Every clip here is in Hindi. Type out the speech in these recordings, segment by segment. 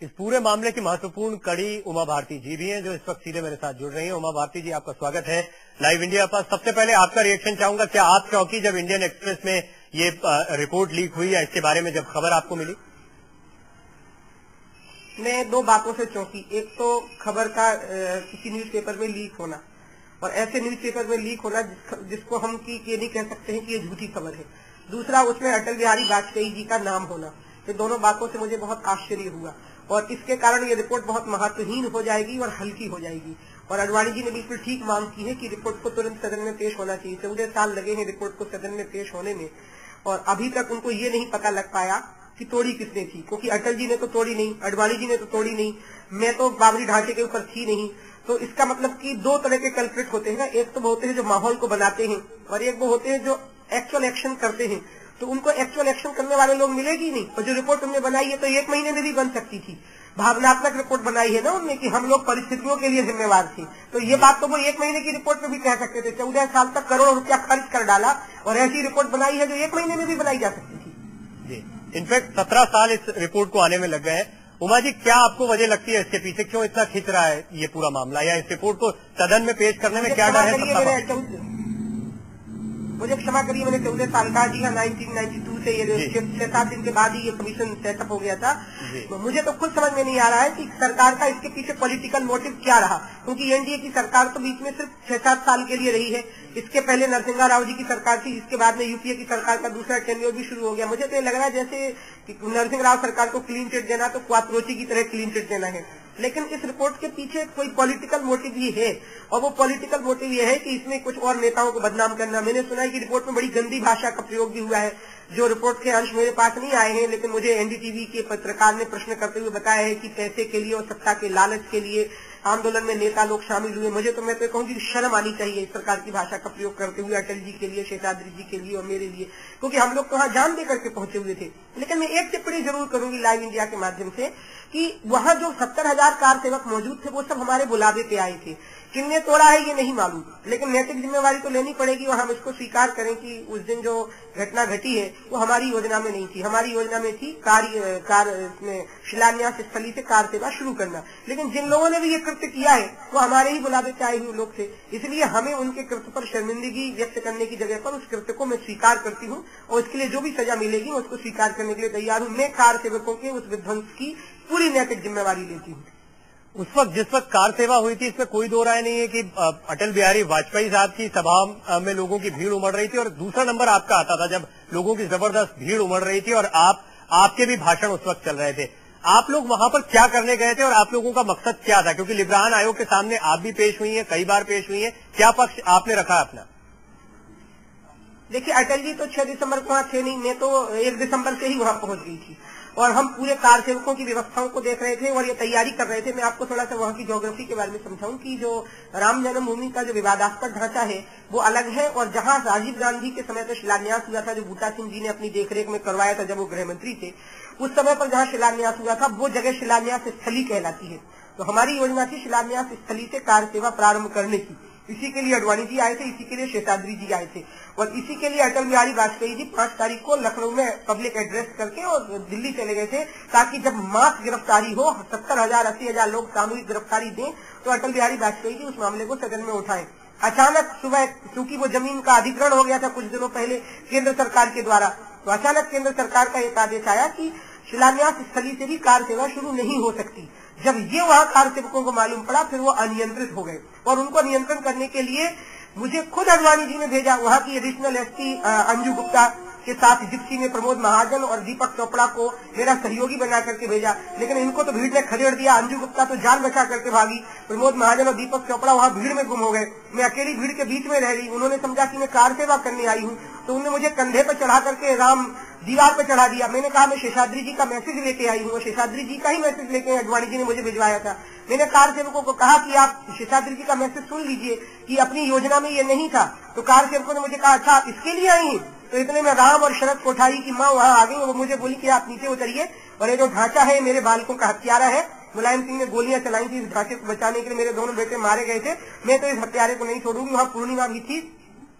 इस पूरे मामले की महत्वपूर्ण कड़ी उमा भारती जी भी हैं, जो इस वक्त सीधे मेरे साथ जुड़ रही हैं। उमा भारती जी, आपका स्वागत है लाइव इंडिया पर। सबसे पहले आपका रिएक्शन चाहूंगा, क्या आप चौंकी जब इंडियन एक्सप्रेस में ये रिपोर्ट लीक हुई या इसके बारे में जब खबर आपको मिली? मैं दो बातों से चौंकी। एक तो खबर का किसी न्यूज़पेपर में लीक होना, और ऐसे न्यूज़पेपर में लीक होना जिसको हम ये नहीं कह सकते हैं कि ये झूठी खबर है। दूसरा, उसमें अटल बिहारी वाजपेयी जी का नाम होना। ये दोनों बातों से मुझे बहुत आश्चर्य हुआ, और इसके कारण ये रिपोर्ट बहुत महत्वहीन हो जाएगी और हल्की हो जाएगी। और अडवाणी जी ने बिल्कुल ठीक मांग की है कि रिपोर्ट को तुरंत सदन में पेश होना चाहिए। 14 साल लगे हैं रिपोर्ट को सदन में पेश होने में, और अभी तक उनको ये नहीं पता लग पाया कि तोड़ी किसने थी, क्योंकि अटल जी ने तो तोड़ी नहीं, अडवाणी जी ने तो तोड़ी नहीं, मैं तो बाबरी ढांचे के ऊपर थी नहीं। तो इसका मतलब कि दो तरह के कल्प्रिट होते हैं ना, एक तो वो होते हैं जो माहौल को बनाते हैं, और एक वो होते हैं जो एक्चुअल एक्शन करते हैं। तो उनको एक्चुअल एक्शन करने वाले लोग मिलेगी नहीं, और जो रिपोर्ट उन्होंने बनाई है तो 1 महीने में भी बन सकती थी। भावनात्मक रिपोर्ट बनाई है ना उनने कि हम लोग परिस्थितियों के लिए जिम्मेवार थे, तो ये बात तो वो 1 महीने की रिपोर्ट में भी कह सकते थे। 14 साल तक करोड़ों रुपया खर्च कर डाला और ऐसी रिपोर्ट बनाई है जो 1 महीने में भी बनाई जा सकती थी। जी, इनफैक्ट 17 साल इस रिपोर्ट को आने में लग गए हैं। उमा जी, क्या आपको वजह लगती है इसके पीछे, क्यों इतना खिंच रहा है ये पूरा मामला, या इस रिपोर्ट को सदन में पेश करने में क्या डर है? मुझे क्षमा करिए, मैंने 14 साल का जी हाँ 1992 से ये 6-7 दिन के बाद ही ये कमीशन सेटअप हो गया था। तो मुझे तो खुद समझ में नहीं आ रहा है कि सरकार का इसके पीछे पॉलिटिकल मोटिव क्या रहा, क्योंकि एनडीए की सरकार तो बीच में सिर्फ 6-7 साल के लिए रही है। इसके पहले नरसिंह राव जी की सरकार थी, इसके बाद में यूपीए की सरकार का दूसरा टेन्योर भी शुरू हो गया। मुझे तो ये लग रहा है जैसे नरसिंह राव सरकार को क्लीन चिट देना तो क्वात्रोची की तरह क्लीन चिट देना है। लेकिन इस रिपोर्ट के पीछे कोई पॉलिटिकल मोटिव भी है, और वो पॉलिटिकल मोटिव ये है कि इसमें कुछ और नेताओं को बदनाम करना। मैंने सुना है कि रिपोर्ट में बड़ी गंदी भाषा का प्रयोग भी हुआ है, जो रिपोर्ट के अंश मेरे पास नहीं आए हैं, लेकिन मुझे एनडीटीवी के पत्रकार ने प्रश्न करते हुए बताया है कि पैसे के लिए और सत्ता के लालच के लिए आंदोलन में नेता लोग शामिल हुए। मुझे तो मैं तो कहूँगी शर्म आनी चाहिए इस प्रकार की भाषा का प्रयोग करते हुए अटल जी के लिए, शेषाद्री जी के लिए और मेरे लिए, क्योंकि हम लोग तो वहाँ जान दे करके पहुंचे हुए थे। लेकिन मैं एक टिप्पणी जरूर करूंगी लाइव इंडिया के माध्यम से कि वहाँ जो 70,000 कार सेवक मौजूद थे वो सब हमारे बुलावे पे आए थे। किसने तोड़ा है ये नहीं मालूम, लेकिन नैतिक जिम्मेवारी तो लेनी पड़ेगी, और हम इसको स्वीकार करें कि उस दिन जो घटना घटी है वो हमारी योजना में नहीं थी। हमारी योजना में थी शिलान्यास स्थली से कार सेवा शुरू करना, लेकिन जिन लोगों ने भी ये कृत्य किया है वो हमारे ही बुलावे पे आए हुए लोग थे। इसलिए हमें उनके कृत्य पर शर्मिंदगी व्यक्त करने की जगह पर उस कृत्य को मैं स्वीकार करती हूँ, और इसके लिए जो भी सजा मिलेगी मैं उसको स्वीकार करने के लिए तैयार हूँ। मैं कार सेवकों के उस विध्वंस की पूरी नैतिक जिम्मेवारी लेती हूँ। उस वक्त जिस वक्त कार सेवा हुई थी, इसमें कोई दो राय नहीं है कि अटल बिहारी वाजपेयी साहब की सभा में लोगों की भीड़ उमड़ रही थी, और दूसरा नंबर आपका आता था जब लोगों की जबरदस्त भीड़ उमड़ रही थी, और आपके भी भाषण उस वक्त चल रहे थे। आप लोग वहां पर क्या करने गए थे और आप लोगों का मकसद क्या था? क्योंकि लिब्रान आयोग के सामने आप भी पेश हुई हैं, कई बार पेश हुई हैं, क्या पक्ष आपने रखा अपना? देखिए, अटल जी तो 6 दिसंबर को वहाँ थे नहीं, मैं तो 1 दिसंबर से ही वहाँ पहुंच गई थी, और हम पूरे कार सेवकों की व्यवस्थाओं को देख रहे थे और ये तैयारी कर रहे थे। मैं आपको थोड़ा सा वहाँ की ज्योग्राफी के बारे में समझाऊं कि जो राम जन्मभूमि का जो विवादास्पद ढांचा है वो अलग है, और जहाँ राजीव गांधी के समय पर शिलान्यास हुआ था, जो बूटा सिंह जी ने अपनी देखरेख में करवाया था जब वो गृह मंत्री थे, उस समय पर जहाँ शिलान्यास हुआ था वो जगह शिलान्यास स्थली कहलाती है। तो हमारी योजना थी शिलान्यास स्थली से कार सेवा प्रारंभ करने की। इसी के लिए अडवाणी जी आए थे, इसी के लिए शेषाद्री जी आए थे, और इसी के लिए अटल बिहारी वाजपेयी जी 5 तारीख को लखनऊ में पब्लिक एड्रेस करके और दिल्ली चले गए थे, ताकि जब मास गिरफ्तारी हो, 70,000 80,000 लोग सामूहिक गिरफ्तारी दें, तो अटल बिहारी वाजपेयी जी उस मामले को सदन में उठाएं। अचानक सुबह, क्योंकि वो जमीन का अधिग्रहण हो गया था कुछ दिनों पहले केंद्र सरकार के द्वारा, तो अचानक केंद्र सरकार का एक आदेश आया कि शिलान्यास स्थली से भी कार सेवा शुरू नहीं हो सकती। जब ये वहाँ कार सेवकों को मालूम पड़ा, फिर वो अनियंत्रित हो गए, और उनको नियंत्रण करने के लिए मुझे खुद अडवाणी जी ने भेजा, वहाँ की एडिशनल एसपी अंजू गुप्ता के साथ जिप्सी में प्रमोद महाजन और दीपक चोपड़ा को मेरा सहयोगी बना करके भेजा। लेकिन इनको तो भीड़ ने खदेड़ दिया। अंजू गुप्ता तो जान बचा करके भागी, प्रमोद महाजन और दीपक चोपड़ा वहाँ भीड़ में गुम हो गए। मैं अकेली भीड़ के बीच में रह गई। उन्होंने समझा कि मैं कार सेवा करने आई हूँ, तो उन्होंने मुझे कंधे पर चढ़ा करके राम दीवार पर चढ़ा दिया। मैंने कहा मैं शेषाद्री जी का मैसेज लेके आई हूँ, शेषाद्री जी का ही मैसेज लेके अडवाणी जी ने मुझे भिजवाया था। मैंने कार सेवकों को कहा कि आप शेषाद्री जी का मैसेज सुन लीजिए कि अपनी योजना में ये नहीं था। तो कार सेवकों ने मुझे कहा अच्छा आप इसके लिए आई हैं? तो इतने में राम और शरद कोठारी की माँ वहाँ आ गई, वो मुझे बोली कि आप नीचे उतरिए, और ये जो ढांचा है मेरे बालकों का हत्यारा है। मुलायम सिंह ने गोलियां चलाई थी इस ढांचे को बचाने के लिए, मेरे दोनों बेटे मारे गए थे। मैं तो इस हत्यारे को नहीं छोड़ूंगी। वहाँ पूर्णिमा भी थी,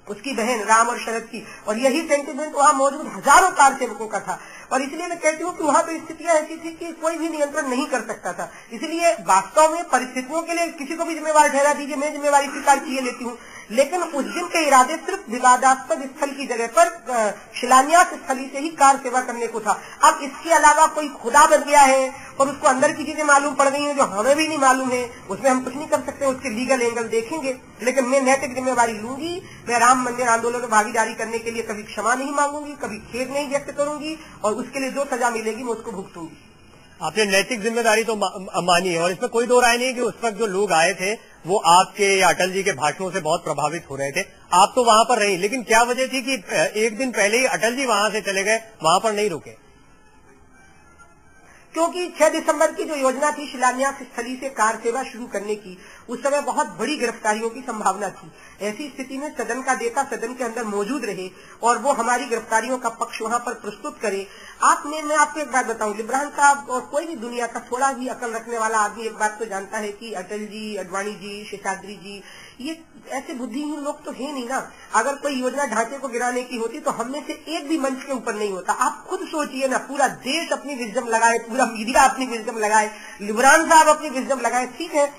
उसकी बहन राम और शरद की, और यही सेंटिमेंट वहाँ मौजूद हजारों कार सेवकों का था। और इसलिए मैं कहती हूँ कि वहाँ तो स्थितियां ऐसी थी कि कोई भी नियंत्रण नहीं कर सकता था। इसलिए वास्तव में परिस्थितियों के लिए किसी को भी जिम्मेवार ठहरा दीजिए, मैं जिम्मेवारी स्वीकार किए लेती हूँ, लेकिन उस दिन के इरादे सिर्फ विवादास्पद स्थल की जगह पर शिलान्यास स्थली से ही कार सेवा करने को था। अब इसके अलावा कोई खुदा बन गया है और उसको अंदर की चीजें मालूम पड़ गई हैं जो हमें भी नहीं मालूम है, उसमें हम कुछ नहीं कर सकते, उसके लीगल एंगल देखेंगे। लेकिन मैं नैतिक जिम्मेवारी लूंगी। मैं राम मंदिर आंदोलन में भागीदारी करने के लिए कभी क्षमा नहीं मांगूंगी, कभी खेद नहीं व्यक्त करूंगी, और उसके लिए जो सजा मिलेगी मैं उसको भुगतूंगी। आपने नैतिक जिम्मेदारी तो मानी है, और इसमें कोई दो राय नहीं है कि उस वक्त जो लोग आए थे वो आपके या अटल जी के भाषणों से बहुत प्रभावित हो रहे थे। आप तो वहां पर रही, लेकिन क्या वजह थी कि एक दिन पहले ही अटल जी वहां से चले गए, वहां पर नहीं रुके? क्योंकि 6 दिसंबर की जो योजना थी शिलान्यास स्थली से कार सेवा शुरू करने की, उस समय बहुत बड़ी गिरफ्तारियों की संभावना थी। ऐसी स्थिति में सदन का नेता सदन के अंदर मौजूद रहे और वो हमारी गिरफ्तारियों का पक्ष वहां पर प्रस्तुत करे। मैं आपको एक बात बताऊं, लिब्रान साहब और कोई भी दुनिया का थोड़ा भी अकल रखने वाला आदमी एक बात तो जानता है कि अटल जी, अडवाणी जी, शेषाद्री जी ये ऐसे बुद्धिहीन लोग तो है नहीं ना। अगर कोई योजना ढांचे को गिराने की होती तो हम में से एक भी मंच के ऊपर नहीं होता। आप खुद सोचिए ना, पूरा देश अपनी विजडम लगाए, पूरा मीडिया अपनी विजडम लगाए, लिब्रान साहब अपनी विजडम लगाए, ठीक है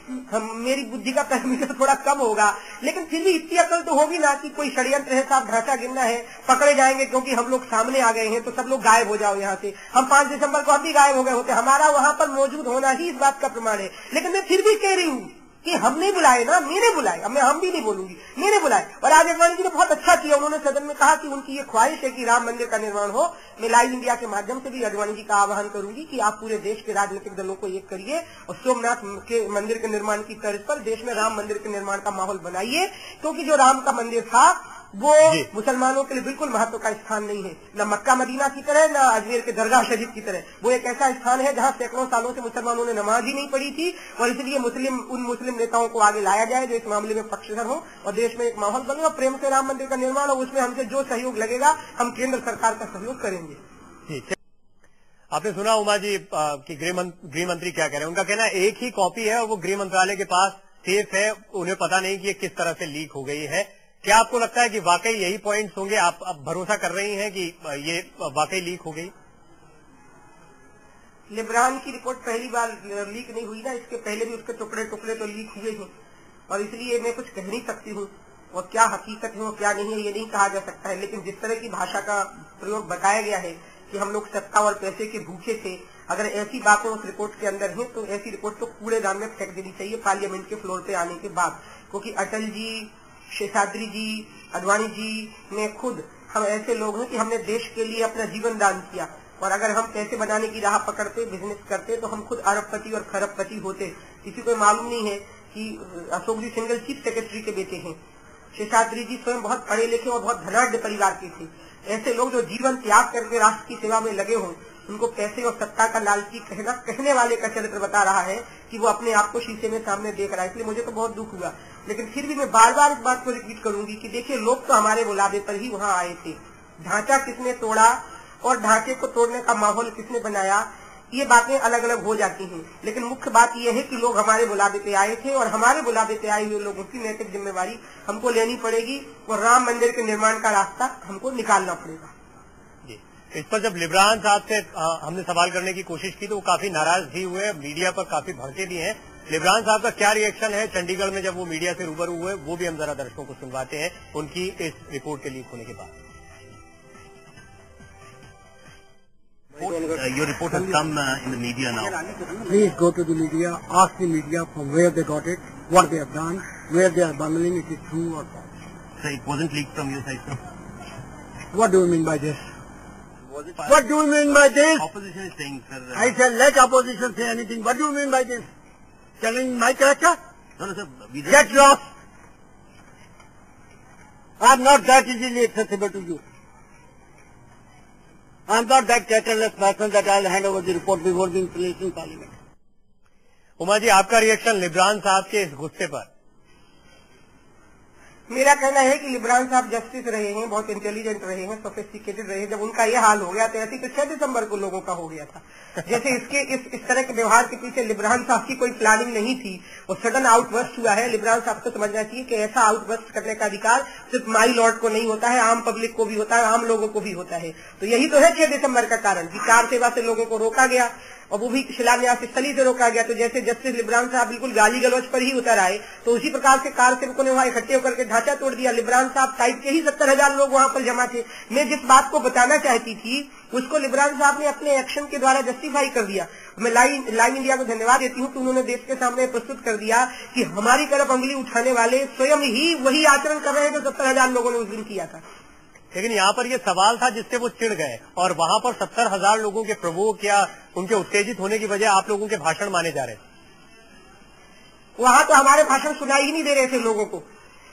मेरी बुद्धि का पैरामीटर थोड़ा कम होगा, लेकिन फिर भी इतनी अकल तो होगी ना कि कोई षड्यंत्र है साहब, ढांचा गिरना है, पकड़े जाएंगे क्योंकि हम लोग सामने आ गए हैं तो सब लोग गायब हो जाओ यहाँ से। हम 5 दिसंबर को हम भी गायब हो गए होते, हमारा वहां पर मौजूद होना ही इस बात का प्रमाण है। लेकिन मैं फिर भी कह रही हूँ कि हमने बुलाए ना, मैंने बुलाए, अब मैं हम भी नहीं बोलूंगी, मैंने बुलाए। और आज अडवाणी जी ने बहुत अच्छा किया, उन्होंने सदन में कहा कि उनकी ये ख्वाहिश है कि राम मंदिर का निर्माण हो। मैं लाइव इंडिया के माध्यम से भी अडवाणी जी का आह्वान करूंगी कि आप पूरे देश के राजनीतिक दलों को एक करिए और सोमनाथ के मंदिर के निर्माण की तर्ज पर देश में राम मंदिर के निर्माण का माहौल बनाइए, क्योंकि जो राम का मंदिर था वो मुसलमानों के लिए बिल्कुल महत्व का स्थान नहीं है, न मक्का मदीना की तरह, न अजमेर के दरगाह शरीफ की तरह। वो एक ऐसा स्थान है जहाँ सैकड़ों सालों से मुसलमानों ने नमाज ही नहीं पढ़ी थी, और इसलिए उन मुस्लिम नेताओं को आगे लाया जाए जो इस मामले में पक्षधर हो और देश में एक माहौल बने और प्रेम से राम मंदिर का निर्माण हो। उसमें हमसे जो सहयोग लगेगा हम केंद्र सरकार का सहयोग करेंगे। आपने सुना उमा जी कि गृह मंत्री क्या कह रहे हैं। उनका कहना एक ही कॉपी है और वो गृह मंत्रालय के पास सेफ है, उन्हें पता नहीं कि ये किस तरह से लीक हो गई है। क्या आपको लगता है कि वाकई यही पॉइंट्स होंगे? आप भरोसा कर रही हैं कि ये वाकई लीक हो गई? लिब्रान की रिपोर्ट पहली बार लीक नहीं हुई ना, इसके पहले भी उसके टुकड़े टुकड़े तो लीक हुए हैं, और इसलिए मैं कुछ कह नहीं सकती हूँ। और क्या हकीकत है और क्या नहीं है ये नहीं कहा जा सकता है, लेकिन जिस तरह की भाषा का प्रयोग बताया गया है कि हम लोग सत्ता और पैसे के भूखे थे, अगर ऐसी बातें उस रिपोर्ट के अंदर हैं तो ऐसी रिपोर्ट तो कूड़ेदान में फेंक देनी चाहिए पार्लियामेंट के फ्लोर पे आने के बाद। क्योंकि अटल जी, शेषाद्री जी, अडवाणी जी में खुद हम ऐसे लोग हैं कि हमने देश के लिए अपना जीवन दान किया, और अगर हम पैसे बनाने की राह पकड़ते, बिजनेस करते तो हम खुद अरबपति और खरबपति होते। किसी को मालूम नहीं है कि अशोक जी सिंगल चीफ सेक्रेटरी के बेटे हैं। शेषाद्री जी स्वयं बहुत पढ़े लिखे और बहुत धनाढ़ परिवार के थे। ऐसे लोग जो जीवन त्याग करके राष्ट्र की सेवा में लगे हों, उनको पैसे और सत्ता का लालची कहने वाले का चरित्र बता रहा है कि वो अपने आप को शीशे में सामने देख रहा है। इसलिए मुझे तो बहुत दुख हुआ, लेकिन फिर भी मैं बार बार इस बात को रिपीट करूंगी कि देखिए लोग तो हमारे बुलावे पर ही वहाँ आए थे। ढांचा किसने तोड़ा और ढांचे को तोड़ने का माहौल किसने बनाया, ये बातें अलग अलग हो जाती हैं, लेकिन मुख्य बात यह है कि लोग हमारे बुलावे पे आए थे और हमारे बुलावे पे आए हुए लोगों की नैतिक जिम्मेवारी हमको लेनी पड़ेगी और राम मंदिर के निर्माण का रास्ता हमको निकालना पड़ेगा। इस पर जब लिब्रान साहब से हमने सवाल करने की कोशिश की तो वो काफी नाराज भी हुए, मीडिया पर काफी भड़के भी हैं। लिब्रान साहब का क्या रिएक्शन है चंडीगढ़ में जब वो मीडिया से रूबरू हुए, वो भी हम जरा दर्शकों को सुनवाते हैं उनकी इस रिपोर्ट के लीक होने के बाद। Your report has come in the media now. Please go to the media, ask the media from where they got it, what they have done, where they are bungling, it is true or false. So it wasn't leaked from your side, sir? What do you mean by this? What do you mean by this? Opposition is saying, sir. I said let opposition say anything. What do you mean by this? Telling my character? No, sir. Get lost. I am not that easily accessible to you. I am not that characterless person that I will hand over the report before the installation parliament. Uma ji, आपका रिएक्शन लिब्रान साहब के इस गुस्से पर? मेरा कहना है कि लिब्रान साहब जस्टिस रहे हैं, बहुत इंटेलिजेंट रहे हैं, सोफिस्टिकेटेड रहे हैं। जब उनका ये हाल हो गया तो ऐसे तो 6 दिसंबर को लोगों का हो गया था। जैसे इसके इस तरह के व्यवहार के पीछे लिब्रान साहब की कोई प्लानिंग नहीं थी, वो सडन आउटबर्स्ट हुआ है। लिब्रान साहब को समझना चाहिए कि ऐसा आउटबर्स्ट करने का अधिकार सिर्फ माई लॉर्ड को नहीं होता है, आम पब्लिक को भी होता है, आम लोगों को भी होता है। तो यही तो है 6 दिसंबर का कारण कि कार सेवा से लोगों को रोका गया और वो भी शिलान्यास स्थली से रोका गया। तो जैसे जस्टिस लिब्रान साहब बिल्कुल गाली गलौज पर ही उतर आए, तो उसी प्रकार से कार सेवकों ने वहां इकट्ठे होकर के ढांचा तोड़ दिया। लिब्रान साहब टाइप के ही 70,000 लोग वहां पर जमा थे। मैं जिस बात को बताना चाहती थी उसको लिब्रान साहब ने अपने एक्शन के द्वारा जस्टिफाई कर दिया। मैं लाइन इंडिया को धन्यवाद देती हूँ कि उन्होंने देश के सामने प्रस्तुत कर दिया कि हमारी तरफ अंगुली उठाने वाले स्वयं ही वही आचरण कर रहे हैं जो 70,000 लोगों ने उस दिन किया था। लेकिन यहाँ पर ये सवाल था जिससे वो चिढ़ गए और वहां पर 70,000 लोगों के प्रोवोक या उनके उत्तेजित होने की वजह आप लोगों के भाषण माने जा रहे थे। वहां तो हमारे भाषण सुनाई ही नहीं दे रहे थे लोगों को।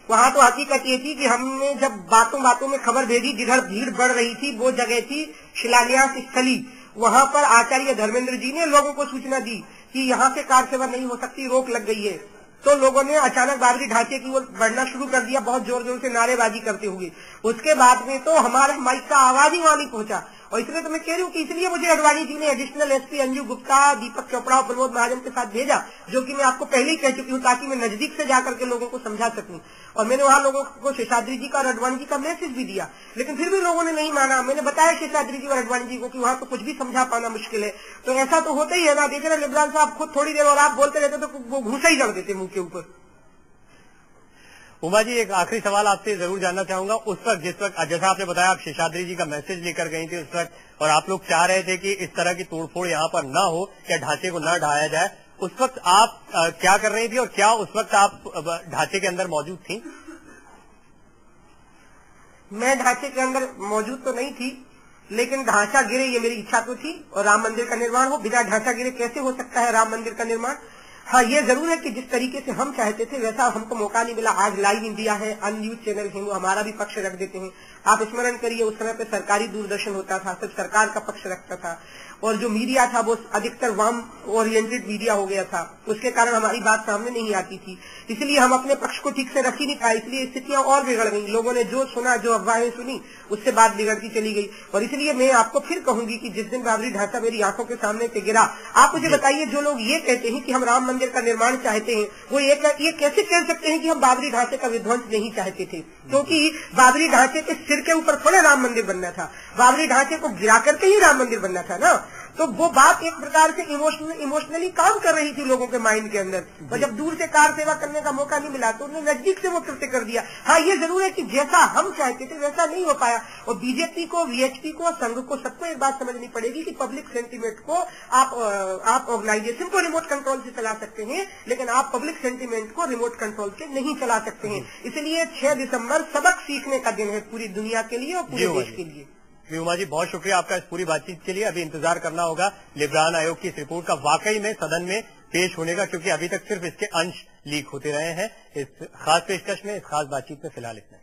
वहां तो हकीकत ये थी कि हमने जब बातों बातों में खबर भेजी, जिधर भीड़ बढ़ रही थी वो जगह थी शिलान्यास स्थली। वहां पर आचार्य धर्मेंद्र जी ने लोगों को सूचना दी कि यहाँ से कार सेवा नहीं हो सकती, रोक लग गई है। तो लोगों ने अचानक बाबरी ढांचे की ओर बढ़ना शुरू कर दिया, बहुत जोर जोर से नारेबाजी करते हुए। उसके बाद में तो हमारा माइक का आवाज ही वहां नहीं पहुंचा। और इसलिए तो मैं कह रही हूँ कि इसलिए मुझे अडवाणी जी ने एडिशनल एसपी अंजू गुप्ता, दीपक चोपड़ा और प्रमोद महाजन के साथ भेजा, जो कि मैं आपको पहले ही कह चुकी हूँ, ताकि मैं नजदीक से जाकर के लोगों को समझा सकूं। और मैंने वहां लोगों को शेषाद्री जी का और अडवाणी जी का मैसेज भी दिया, लेकिन फिर भी लोगों ने नहीं माना। मैंने बताया शेषाद्री जी और अडवाणी जी को कि वहां तो कुछ भी समझा पाना मुश्किल है। तो ऐसा तो होता ही है ना, देख रहे लिब्रान साहब खुद थोड़ी देर और आप बोलते रहते तो वो घूसा ही जड़ देते मुंह के ऊपर। उमा जी, एक आखिरी सवाल आपसे जरूर जानना चाहूंगा। उस वक्त जिस वक्त जैसा आपने बताया आप शेषाद्री जी का मैसेज लेकर गई थी उस वक्त, और आप लोग चाह रहे थे कि इस तरह की तोड़फोड़ यहाँ पर न हो या ढांचे को न ढाया जाए, उस वक्त आप क्या कर रही थी और क्या उस वक्त आप ढांचे के अंदर मौजूद थी? मैं ढांचे के अंदर मौजूद तो नहीं थी, लेकिन ढांचा गिरे ये मेरी इच्छा तो थी और राम मंदिर का निर्माण हो। बिना ढांचा गिरे कैसे हो सकता है राम मंदिर का निर्माण? हाँ, ये जरूर है कि जिस तरीके से हम चाहते थे वैसा हमको मौका नहीं मिला। आज लाइव इंडिया है, अनन्यूज चैनल है, वो हमारा भी पक्ष रख देते हैं। आप स्मरण करिए उस समय पे सरकारी दूरदर्शन होता था, सिर्फ सरकार का पक्ष रखता था, और जो मीडिया था वो अधिकतर वाम ओरिएंटेड मीडिया हो गया था। उसके कारण हमारी बात सामने नहीं आती थी, इसलिए हम अपने पक्ष को ठीक से रख ही नहीं पाए। इसलिए स्थितियां और बिगड़ गई। लोगों ने जो सुना, जो अफवाहें सुनी, उससे बात बिगड़ती चली गई। और इसलिए मैं आपको फिर कहूंगी कि जिस दिन बाबरी ढांचा मेरी आंखों के सामने से गिरा, आप मुझे बताइए, जो लोग ये कहते हैं कि हम राम मंदिर का निर्माण चाहते हैं, वो ये कैसे कह सकते हैं कि हम बाबरी ढांचे का विध्वंस नहीं चाहते थे? क्योंकि बाबरी ढांचे के सिर के ऊपर थोड़े राम मंदिर बनना था, बाबरी ढांचे को गिरा करके ही राम मंदिर बनना था ना। तो वो बात एक प्रकार से इमोशनली काम कर रही थी लोगों के माइंड के अंदर। और जब दूर से कार सेवा करने का मौका नहीं मिला तो उन्होंने नजदीक से वो कृत्य कर दिया। हाँ, ये जरूर है कि जैसा हम चाहते थे वैसा नहीं हो पाया। और बीजेपी को, वीएचपी को, संघ को, सबको एक बात समझनी पड़ेगी कि पब्लिक सेंटीमेंट को आप ऑर्गेनाइजेशन को रिमोट कंट्रोल से चला सकते हैं, लेकिन आप पब्लिक सेंटीमेंट को रिमोट कंट्रोल से नहीं चला सकते हैं। इसलिए 6 दिसंबर सबक सीखने का दिन है पूरी दुनिया के लिए और पूरे देश के लिए। उमा जी, बहुत शुक्रिया आपका इस पूरी बातचीत के लिए। अभी इंतजार करना होगा लिब्रान आयोग की इस रिपोर्ट का वाकई में सदन में पेश होने का, क्योंकि अभी तक सिर्फ इसके अंश लीक होते रहे हैं। इस खास पेशकश में, इस खास बातचीत में फिलहाल इतना।